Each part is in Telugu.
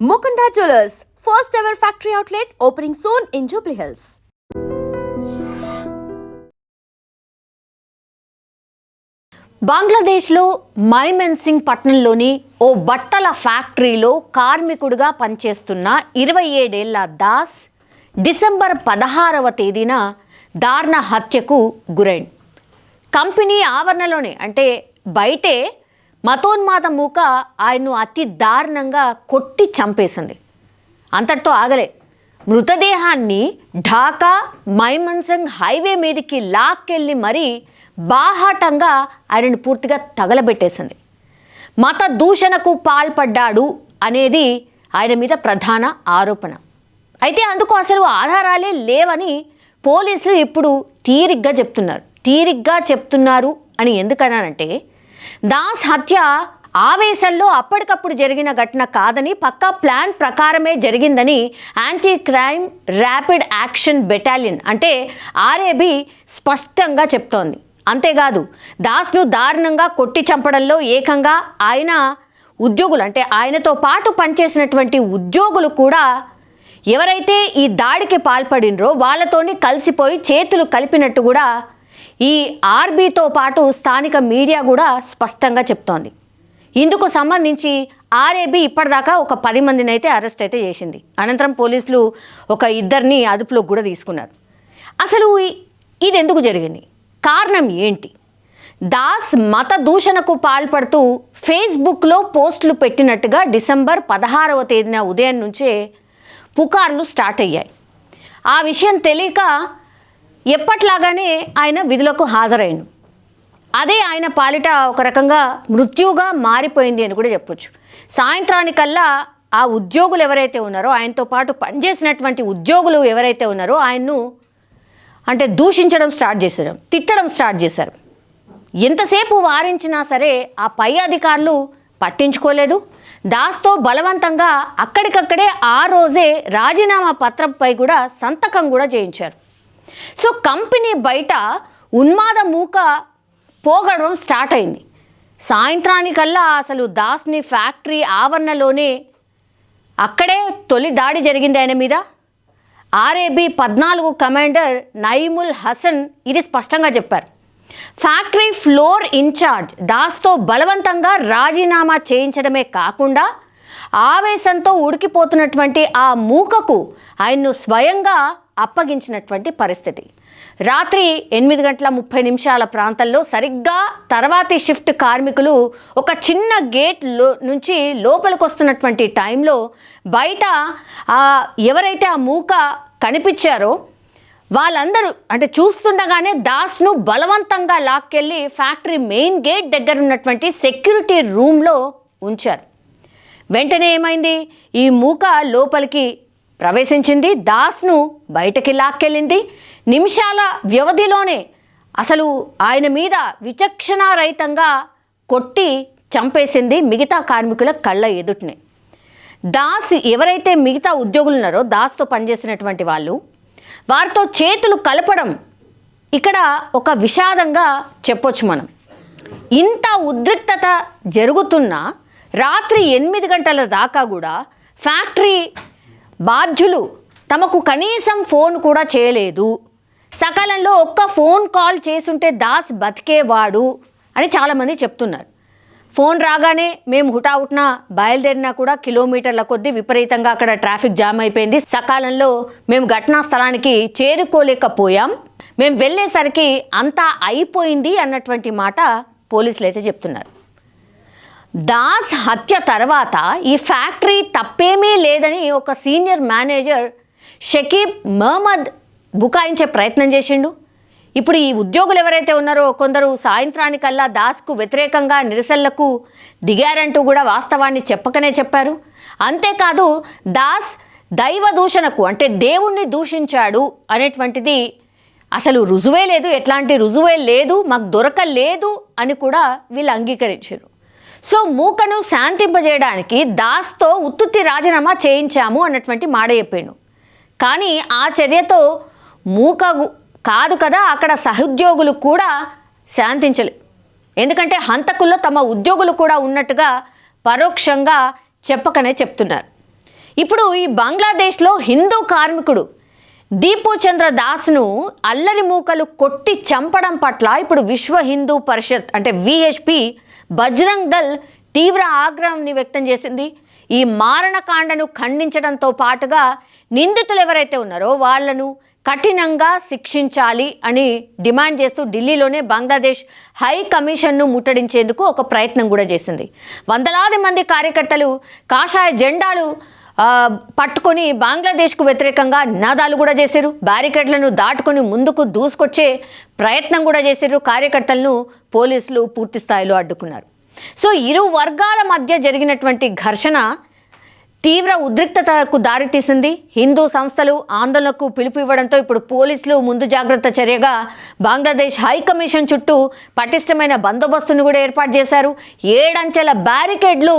Mukunda Jewellers, first ever factory outlet opening soon in Jubilee Hills. బంగ్లాదేశ్లో మైమెన్సింగ్ పట్టణంలోని ఓ బట్టల ఫ్యాక్టరీలో కార్మికుడిగా పనిచేస్తున్న 27 ఏళ్ల దాస్ డిసెంబర్ 16వ తేదీన దారుణ హత్యకు గురైంది. కంపెనీ ఆవరణలోనే అంటే బయటే మతోన్మాద మూక ఆయన్ను అతి దారుణంగా కొట్టి చంపేసింది. అంతటితో ఆగలే. మృతదేహాన్ని ఢాకా మైమెన్సింగ్ హైవే మీదకి లాక్కెళ్ళి మరీ బాహాటంగా ఆయనను పూర్తిగా తగలబెట్టేసింది. మత దూషణకు పాల్పడ్డాడు అనేది ఆయన మీద ప్రధాన ఆరోపణ. అయితే అందుకు అసలు ఆధారాలే లేవని పోలీసులు ఇప్పుడు తీరిగ్గా చెప్తున్నారు అని ఎందుకన్నానంటే, దాస్ హత్య ఆవేశంలో అప్పటికప్పుడు జరిగిన ఘటన కాదని, పక్కా ప్లాన్ ప్రకారమే జరిగిందని anti crime rapid action battalion అంటే RAB స్పష్టంగా చెప్తోంది. అంతేకాదు, దాస్ను దారుణంగా కొట్టి చంపడంలో ఏకంగా ఆయన ఉద్యోగులు అంటే ఆయనతో పాటు పనిచేసినటువంటి ఉద్యోగులు కూడా ఎవరైతే ఈ దాడికి పాల్పడినరో వాళ్ళతోని కలిసిపోయి చేతులు కలిపినట్టు కూడా ఈ RBతో పాటు స్థానిక మీడియా కూడా స్పష్టంగా చెప్తోంది. ఇందుకు సంబంధించి RAB ఇప్పటిదాకా ఒక 10 మందిని అయితే అరెస్ట్ అయితే చేసింది. అనంతరం పోలీసులు ఒక 2 అదుపులోకి కూడా తీసుకున్నారు. అసలు ఇది ఎందుకు జరిగింది, కారణం ఏంటి? దాస్ మత దూషణకు పాల్పడుతూ ఫేస్బుక్లో పోస్టులు పెట్టినట్టుగా డిసెంబర్ 16వ తేదీన ఉదయం నుంచే పుకార్లు స్టార్ట్ అయ్యాయి. ఆ విషయం తెలియక ఎప్పట్లాగానే ఆయన విధులకు హాజరైండు. అదే ఆయన పాలిట ఒక రకంగా మృత్యువుగా మారిపోయింది అని కూడా చెప్పొచ్చు. సాయంత్రానికల్లా ఆ ఉద్యోగులు ఎవరైతే ఉన్నారో, ఆయనతో పాటు పనిచేసినటువంటి ఉద్యోగులు ఎవరైతే ఉన్నారో ఆయన్ను అంటే దూషించడం స్టార్ట్ చేశారు, తిట్టడం స్టార్ట్ చేశారు. ఎంతసేపు వారించినా సరే ఆ పై అధికారులు పట్టించుకోలేదు. దాస్తో బలవంతంగా అక్కడికక్కడే ఆ రోజే రాజీనామా పత్రంపై కూడా సంతకం కూడా చేయించారు. సో కంపెనీ బయట ఉన్మాద మూక పోగడం స్టార్ట్ అయింది. సాయంత్రానికల్లా అసలు దాస్ని ఫ్యాక్టరీ ఆవరణలోనే అక్కడే తొలి దాడి జరిగింది ఆయన మీద. RAB 14 కమాండర్ నయీముల్ హసన్ ఇది స్పష్టంగా చెప్పారు. ఫ్యాక్టరీ ఫ్లోర్ ఇన్ఛార్జ్ దాస్తో బలవంతంగా రాజీనామా చేయించడమే కాకుండా ఆవేశంతో ఉడికిపోతున్నటువంటి ఆ మూకకు ఆయన్ను స్వయంగా అప్పగించినటువంటి పరిస్థితి. రాత్రి 8:30 ప్రాంతంలో సరిగ్గా తర్వాతి షిఫ్ట్ కార్మికులు ఒక చిన్న గేట్ నుంచి లోపలికి వస్తున్నటువంటి టైంలో బయట ఎవరైతే ఆ మూక కనిపించారో వాళ్ళందరూ అంటే చూస్తుండగానే దాస్ను బలవంతంగా లాక్కెళ్ళి ఫ్యాక్టరీ మెయిన్ గేట్ దగ్గర ఉన్నటువంటి సెక్యూరిటీ రూమ్లో ఉంచారు. వెంటనే ఏమైంది, ఈ మూక లోపలికి ప్రవేశించింది, దాస్ను బయటకి లాక్కెళ్ళింది. నిమిషాల వ్యవధిలోనే అసలు ఆయన మీద విచక్షణారహితంగా కొట్టి చంపేసింది మిగతా కార్మికుల కళ్ళ ఎదుటనే. దాస్ ఎవరైతే మిగతా ఉద్యోగులు ఉన్నారో దాస్తో పనిచేసినటువంటి వాళ్ళు, వారితో చేతులు కలపడం ఇక్కడ ఒక విషాదంగా చెప్పొచ్చు మనం. ఇంత ఉద్రిక్తత జరుగుతున్న రాత్రి 8 గంటల దాకా కూడా ఫ్యాక్టరీ బాధ్యులు తమకు కనీసం ఫోన్ కూడా చేయలేదు. సకాలంలో ఒక్క ఫోన్ కాల్ చేసుంటే దాస్ బతికేవాడు అని చాలామంది చెప్తున్నారు. ఫోన్ రాగానే మేము హుటాహుటిన బయలుదేరినా కూడా కిలోమీటర్ల కొద్దీ విపరీతంగా అక్కడ ట్రాఫిక్ జామ్ అయిపోయింది. సకాలంలో మేము ఘటనా స్థలానికి చేరుకోలేకపోయాం, మేము వెళ్ళేసరికి అంతా అయిపోయింది అన్నటువంటి మాట పోలీసులు అయితే చెప్తున్నారు. దాస్ హత్య తర్వాత ఈ ఫ్యాక్టరీ తప్పేమీ లేదని ఒక సీనియర్ మేనేజర్ షకీబ్ మహమ్మద్ బుకాయించే ప్రయత్నం చేసిండు. ఇప్పుడు ఈ ఉద్యోగులు ఎవరైతే ఉన్నారో కొందరు సాయంత్రానికల్లా దాస్కు వ్యతిరేకంగా నిరసనలకు దిగారంటూ కూడా వాస్తవాన్ని చెప్పకనే చెప్పారు. అంతేకాదు, దాస్ దైవ దూషణకు అంటే దేవుణ్ణి దూషించాడు అనేటువంటిది అసలు రుజువే లేదు, ఎట్లాంటి రుజువే లేదు, మాకు దొరకలేదు అని కూడా వీళ్ళు అంగీకరించారు. సో మూకను శాంతింపజేయడానికి దాస్తో ఉత్తుత్తి రాజీనామా చేయించాము అన్నటువంటి మాట చెప్పాడు. కానీ ఆ చర్యతో మూక కాదు కదా, అక్కడ సహోద్యోగులు కూడా శాంతించలేదు. ఎందుకంటే హంతకుల్లో తమ ఉద్యోగులు కూడా ఉన్నట్టుగా పరోక్షంగా చెప్పకనే చెప్తున్నారు. ఇప్పుడు ఈ బంగ్లాదేశ్లో హిందూ కార్మికుడు దీపు చంద్ర దాస్ను అల్లరి మూకలు కొట్టి చంపడం పట్ల ఇప్పుడు విశ్వ హిందూ పరిషత్ అంటే విహెచ్పి బజరంగ్ దళ్ తీవ్ర ఆగ్రహాన్ని వ్యక్తం చేసింది. ఈ మారణకాండను ఖండించడంతో పాటుగా నిందితులు ఎవరైతే ఉన్నారో వాళ్లను కఠినంగా శిక్షించాలి అని డిమాండ్ చేస్తూ ఢిల్లీలోనే బంగ్లాదేశ్ హై కమిషన్ను ముట్టడించేందుకు ఒక ప్రయత్నం కూడా చేసింది. వందలాది మంది కార్యకర్తలు కాషాయ జెండాలు పట్టుకొని బంగ్లాదేశ్కు వ్యతిరేకంగా నినాదాలు కూడా చేశారు. బ్యారికేడ్లను దాటుకొని ముందుకు దూసుకొచ్చే ప్రయత్నం కూడా చేశారు. కార్యకర్తలను పోలీసులు పూర్తి స్థాయిలో అడ్డుకున్నారు. సో ఇరు వర్గాల మధ్య జరిగినటువంటి ఘర్షణ తీవ్ర ఉద్రిక్తతకు దారితీసింది. హిందూ సంస్థలు ఆందోళనకు పిలుపు ఇవ్వడంతో ఇప్పుడు పోలీసులు ముందు జాగ్రత్త చర్యగా బంగ్లాదేశ్ హై కమిషన్ చుట్టూ పటిష్టమైన బందోబస్తును కూడా ఏర్పాటు చేశారు. 7 అంచెల బ్యారికేడ్లు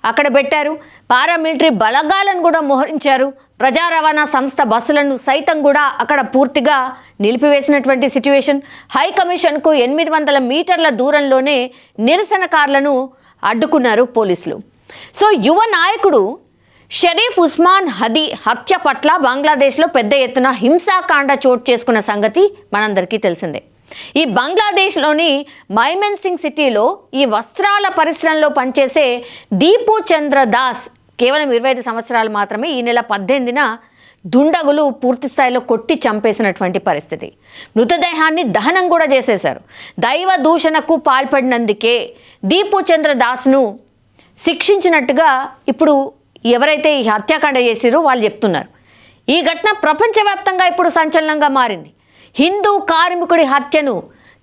అక్కడ పెట్టారు. పారామిలిటరీ బలగాలను కూడా మోహరించారు. ప్రజా రవాణా సంస్థ బస్సులను సైతం కూడా అక్కడ పూర్తిగా నిలిపివేసినటువంటి సిచ్యువేషన్. హై కమిషన్కు 800 మీటర్ల దూరంలోనే నిరసనకారులను అడ్డుకున్నారు పోలీసులు. సో యువ నాయకుడు షరీఫ్ ఉస్మాన్ హదీ హత్య పట్ల బంగ్లాదేశ్లో పెద్ద ఎత్తున హింసాకాండ చోటు చేసుకున్న సంగతి మనందరికీ తెలిసిందే. ఈ బంగ్లాదేశ్లోని మైమెన్సింగ్ సిటీలో ఈ వస్త్రాల పరిశ్రమలో పనిచేసే దీపు చంద్ర దాస్ కేవలం 25 సంవత్సరాలు మాత్రమే. ఈ నెల 18న దుండగులు పూర్తి స్థాయిలో కొట్టి చంపేసినటువంటి పరిస్థితి. మృతదేహాన్ని దహనం కూడా చేసేశారు. దైవ దూషణకు పాల్పడినందుకే దీపు చంద్ర దాస్ను శిక్షించినట్టుగా ఇప్పుడు ఎవరైతే ఈ హత్యాకాండ చేసిరో వాళ్ళు చెప్తున్నారు. ఈ ఘటన ప్రపంచవ్యాప్తంగా ఇప్పుడు సంచలనంగా మారింది. హిందూ కార్మికుడి హత్యను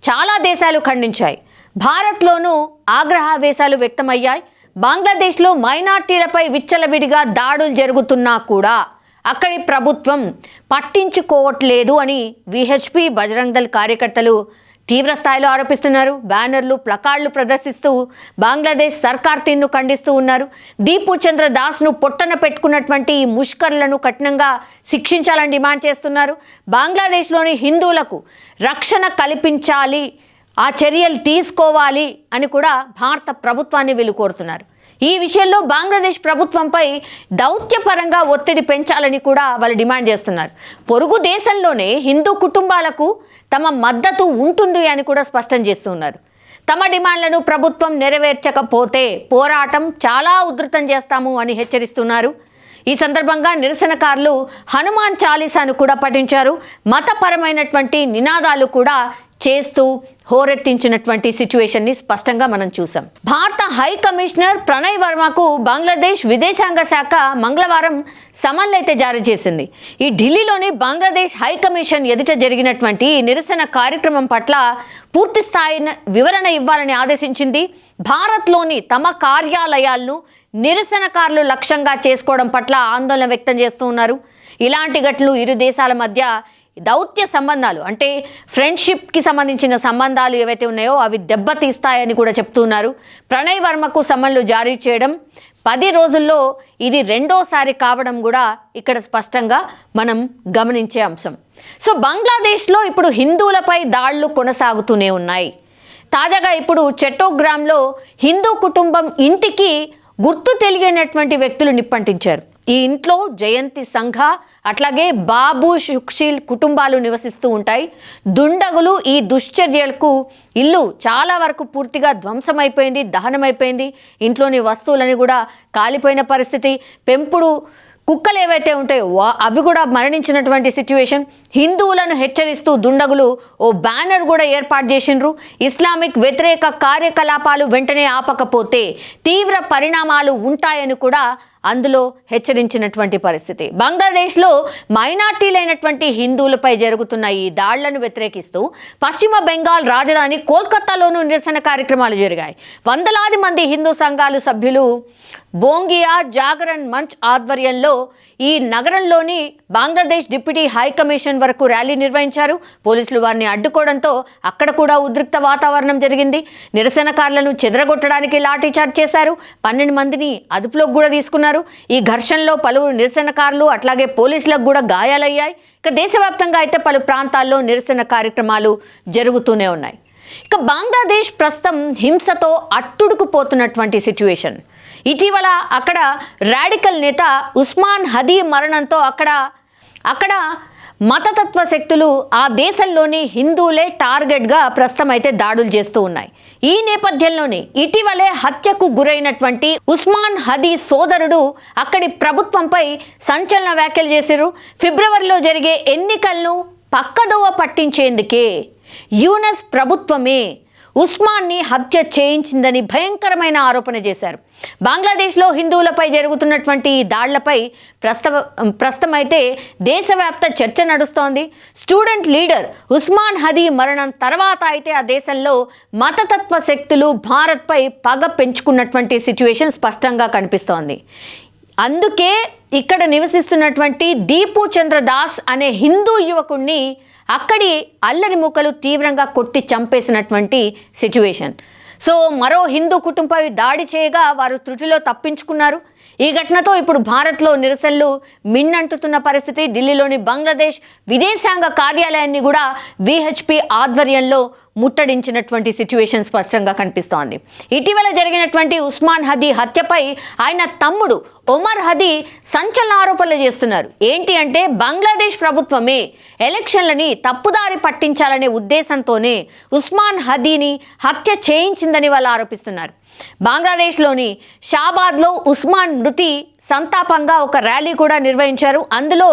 చాలా దేశాలు ఖండించాయి. భారత్లోనూ ఆగ్రహావేశాలు వ్యక్తమయ్యాయి. బంగ్లాదేశ్లో మైనార్టీలపై విచ్చలవిడిగా దాడులు జరుగుతున్నా కూడా అక్కడి ప్రభుత్వం పట్టించుకోవట్లేదు అని విహెచ్పి బజరంగ్ దళ్ కార్యకర్తలు తీవ్ర స్థాయిలో ఆరోపిస్తున్నారు. బ్యానర్లు ప్లకార్డులు ప్రదర్శిస్తూ బంగ్లాదేశ్ సర్కార్ తీరును ఖండిస్తూ ఉన్నారు. దీపు చంద్ర దాస్ను పొట్టన పెట్టుకున్నటువంటి ఈ ముష్కర్లను కఠినంగా శిక్షించాలని డిమాండ్ చేస్తున్నారు. బంగ్లాదేశ్లోని హిందువులకు రక్షణ కల్పించాలి, ఆ చర్యలు తీసుకోవాలి అని కూడా భారత ప్రభుత్వాన్ని వీళ్ళు కోరుతున్నారు. ఈ విషయంలో బంగ్లాదేశ్ ప్రభుత్వంపై దౌత్యపరంగా ఒత్తిడి పెంచాలని కూడా వాళ్ళు డిమాండ్ చేస్తున్నారు. పొరుగు దేశంలోనే హిందూ కుటుంబాలకు తమ మద్దతు ఉంటుంది అని కూడా స్పష్టం చేస్తున్నారు. తమ డిమాండ్లను ప్రభుత్వం నెరవేర్చకపోతే పోరాటం చాలా ఉధృతం చేస్తాము అని హెచ్చరిస్తున్నారు. ఈ సందర్భంగా నిరసనకారులు హనుమాన్ చాలీసాను కూడా పఠించారు. మతపరమైనటువంటి నినాదాలు కూడా చేస్తూ హోరెత్తించినటువంటి సిచ్యువేషన్ని స్పష్టంగా మనం చూసాం. భారత హై కమిషనర్ ప్రణయ్ వర్మకు బంగ్లాదేశ్ విదేశాంగ శాఖ మంగళవారం సమన్లు అయితే జారీ చేసింది. ఈ ఢిల్లీలోని బంగ్లాదేశ్ హై కమిషన్ ఎదుట జరిగినటువంటి నిరసన కార్యక్రమం పట్ల పూర్తి స్థాయి వివరణ ఇవ్వాలని ఆదేశించింది. భారత్లోని తమ కార్యాలయాలను నిరసనకారులు లక్ష్యంగా చేసుకోవడం పట్ల ఆందోళన వ్యక్తం చేస్తూ ఉన్నారు. ఇలాంటి ఘటనలు ఇరు దేశాల మధ్య దౌత్య సంబంధాలు అంటే ఫ్రెండ్షిప్కి సంబంధించిన సంబంధాలు ఏవైతే ఉన్నాయో అవి దెబ్బతీస్తాయని కూడా చెప్తున్నారు. ప్రణయ్ వర్మకు సమన్లు జారీ చేయడం 10 రోజుల్లో ఇది రెండోసారి కావడం కూడా ఇక్కడ స్పష్టంగా మనం గమనించే అంశం. సో బంగ్లాదేశ్లో ఇప్పుడు హిందువులపై దాడులు కొనసాగుతూనే ఉన్నాయి. తాజాగా ఇప్పుడు చట్టోగ్రామ్లో హిందూ కుటుంబం ఇంటికి గుర్తు తెలియనటువంటి వ్యక్తులు నిప్పంటించారు. ఈ ఇంట్లో జయంతి సంఘ అట్లాగే బాబు సుఖశీల్ కుటుంబాలు నివసిస్తూ ఉంటాయి. దుండగులు ఈ దుశ్చర్యలకు ఇల్లు చాలా వరకు పూర్తిగా ధ్వంసమైపోయింది, దహనమైపోయింది. ఇంట్లోని వస్తువులని కూడా కాలిపోయిన పరిస్థితి. పెంపుడు కుక్కలు ఏవైతే ఉంటాయో అవి కూడా మరణించినటువంటి సిచ్యువేషన్. హిందువులను హెచ్చరిస్తూ దుండగులు ఓ బ్యానర్ కూడా ఏర్పాటు చేసిండ్రు. ఇస్లామిక్ వ్యతిరేక కార్యకలాపాలు వెంటనే ఆపకపోతే తీవ్ర పరిణామాలు ఉంటాయని కూడా అందులో హెచ్చరించినటువంటి పరిస్థితి. బంగ్లాదేశ్లో మైనార్టీలైనటువంటి హిందువులపై జరుగుతున్న ఈ దాడులను వ్యతిరేకిస్తూ పశ్చిమ బెంగాల్ రాజధాని కోల్కతాలోనూ నిరసన కార్యక్రమాలు జరిగాయి. వందలాది మంది హిందూ సంఘాలు సభ్యులు బోంగియా జాగరణ్ మంచ్ ఆధ్వర్యంలో ఈ నగరంలోని బంగ్లాదేశ్ డిప్యూటీ హై కమిషన్ వరకు ర్యాలీ నిర్వహించారు. పోలీసులు వారిని అడ్డుకోవడంతో అక్కడ కూడా ఉద్రిక్త వాతావరణం జరిగింది. నిరసనకారులను చెదరగొట్టడానికి లాఠీచార్జ్ చేశారు. 12 మందిని అదుపులోకి కూడా తీసుకున్నారు. ఈ ఘర్షణలో పలువురు నిరసనకారులు అట్లాగే పోలీసులకు కూడా గాయాలయ్యాయి. ఇక దేశవ్యాప్తంగా అయితే పలు ప్రాంతాల్లో నిరసన కార్యక్రమాలు జరుగుతూనే ఉన్నాయి. ఇక బంగ్లాదేశ్ ప్రస్తుతం హింసతో అట్టుడుకుపోతున్నటువంటి సిచ్యువేషన్. ఇటీవల అక్కడ రాడికల్ నేత ఉస్మాన్ హదీ మరణంతో అక్కడ మతతత్వ శక్తులు ఆ దేశంలోని హిందువులే టార్గెట్గా ప్రస్తుతం అయితే దాడులు చేస్తూ ఉన్నాయి. ఈ నేపథ్యంలోనే ఇటీవలే హత్యకు గురైనటువంటి ఉస్మాన్ హదీ సోదరుడు అక్కడి ప్రభుత్వంపై సంచలన వ్యాఖ్యలు చేశారు. ఫిబ్రవరిలో జరిగే ఎన్నికలను పక్కదోవ పట్టించేందుకే యూనస్ ప్రభుత్వమే ఉస్మాన్ని హత్య చేయించిందని భయంకరమైన ఆరోపణ చేశారు. బంగ్లాదేశ్లో హిందువులపై జరుగుతున్నటువంటి ఈ దాళ్లపై ప్రస్తుతం అయితే దేశవ్యాప్త చర్చ నడుస్తోంది. స్టూడెంట్ లీడర్ ఉస్మాన్ హదీ మరణం తర్వాత అయితే ఆ దేశంలో మతతత్వ శక్తులు భారత్పై పగ పెంచుకున్నటువంటి సిచ్యువేషన్ స్పష్టంగా కనిపిస్తోంది. అందుకే ఇక్కడ నివసిస్తున్నటువంటి దీపు చంద్ర దాస్ అనే హిందూ యువకుణ్ణి అక్కడి అల్లరి మూకలు తీవ్రంగా కొట్టి చంపేసినటువంటి సిచ్యువేషన్. సో మరో హిందూ కుటుంబపై దాడి చేయగా వారు త్రుటిలో తప్పించుకున్నారు. ఈ ఘటనతో ఇప్పుడు భారత్లో నిరసనలు మిన్నంటుతున్న పరిస్థితి. ఢిల్లీలోని బంగ్లాదేశ్ విదేశాంగ కార్యాలయాన్ని కూడా విహెచ్పి ఆధ్వర్యంలో ముట్టడించినటువంటి సిచ్యువేషన్ స్పష్టంగా కనిపిస్తోంది. ఇటీవల జరిగినటువంటి ఉస్మాన్ హదీ హత్యపై ఆయన తమ్ముడు ఒమర్ హదీ సంచలన ఆరోపణలు చేస్తున్నారు. ఏంటి అంటే బంగ్లాదేశ్ ప్రభుత్వమే ఎలక్షన్లని తప్పుదారి పట్టించాలనే ఉద్దేశంతోనే ఉస్మాన్ హదీని హత్య చేయించిందని వాళ్ళు ఆరోపిస్తున్నారు. బంగ్లాదేశ్లోని షాబాద్లో ఉస్మాన్ మృతి సంతాపంగా ఒక ర్యాలీ కూడా నిర్వహించారు. అందులో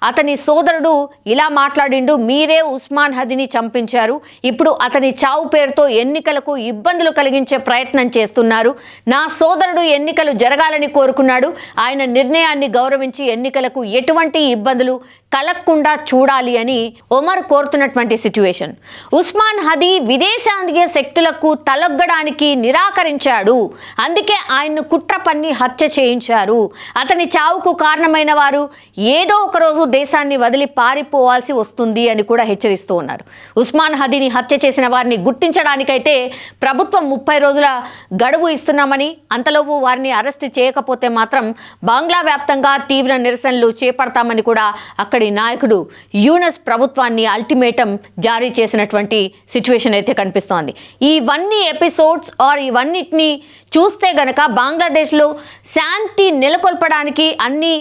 అతని సోదరుడు ఇలా మాట్లాడిండు, మీరే ఉస్మాన్ హదీని చంపించారు, ఇప్పుడు అతని చావు పేరుతో ఎన్నికలకు ఇబ్బందులు కలిగించే ప్రయత్నం చేస్తున్నారు, నా సోదరుడు ఎన్నికలు జరగాలని కోరుకున్నాడు, ఆయన నిర్ణయాన్ని గౌరవించి ఎన్నికలకు ఎటువంటి ఇబ్బందులు కలగకుండా చూడాలి అని ఒమర్ కోరుతున్నటువంటి సిచ్యువేషన్. ఉస్మాన్ హదీ విదేశాంగ శక్తులకు తలొగ్గడానికి నిరాకరించాడు, అందుకే ఆయన్ను కుట్ర పన్ని హత్య చేయించారు, అతని చావుకు కారణమైన వారు ఏదో ఒక రోజు దేశాన్ని వదిలి పారిపోవాల్సి వస్తుంది అని కూడా హెచ్చరిస్తూ ఉన్నారు. ఉస్మాన్ హదీని హత్య చేసిన వారిని గుర్తించడానికైతే ప్రభుత్వం 30 రోజుల గడువు ఇస్తున్నామని, అంతలోపు వారిని అరెస్ట్ చేయకపోతే మాత్రం బంగ్లా వ్యాప్తంగా తీవ్ర నిరసనలు చేపడతామని కూడా అక్కడి నాయకుడు యూనస్ ప్రభుత్వాన్ని అల్టిమేటం జారీ చేసినటువంటి సిచ్యువేషన్ అయితే కనిపిస్తోంది. ఇవన్నీ ఎపిసోడ్స్ ఇవన్నిటిని చూస్తే గనక బంగ్లాదేశ్లో శాంతి నెలకొల్పడానికి అన్ని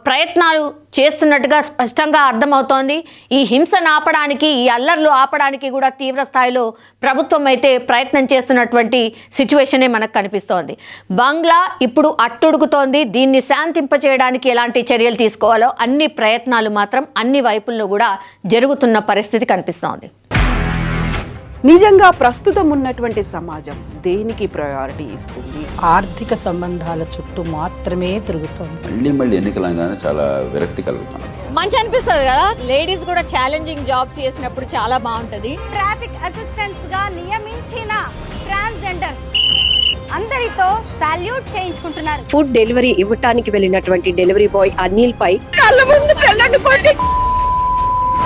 ప్రయత్నాలు చేస్తున్నట్టుగా స్పష్టంగా అర్థమవుతోంది. ఈ హింసను ఆపడానికి, ఈ అల్లర్లు ఆపడానికి కూడా తీవ్ర స్థాయిలో ప్రభుత్వం అయితే ప్రయత్నం చేస్తున్నటువంటి సిచ్యువేషనే మనకు కనిపిస్తోంది. బంగ్లా ఇప్పుడు అట్టుడుగుతోంది. దీన్ని శాంతింపచేయడానికి ఎలాంటి చర్యలు తీసుకోవాలో అన్ని ప్రయత్నాలు మాత్రం అన్ని వైపుల్లో కూడా జరుగుతున్న పరిస్థితి కనిపిస్తోంది. నిజంగా ప్రస్తుతం ఉన్నటువంటి సమాజం దేనికి ప్రయారిటీ ఇస్తుంది? ఆర్థిక సంబంధాల చుట్టూ మాత్రమే తిరుగుతుంది. మళ్ళీ ఎన్నికలంగానే చాలా విరక్తి కలుగుతాను. మంచి అనిపిస్తుంది కదా, లేడీస్ కూడా ఛాలెంజింగ్ జాబ్స్ చేసినప్పుడు చాలా బాగుంటది. ట్రాఫిక్ అసిస్టెంట్స్ గా నియమించిన ట్రాన్స్జెండర్స్ అందరితో సాల్యూట్ చేయించుకుంటున్నారు. ఫుడ్ డెలివరీ ఇవ్వటానికి వెళ్ళినటువంటి డెలివరీ బాయ్ అనిల్ పై కళ్ళ ముందు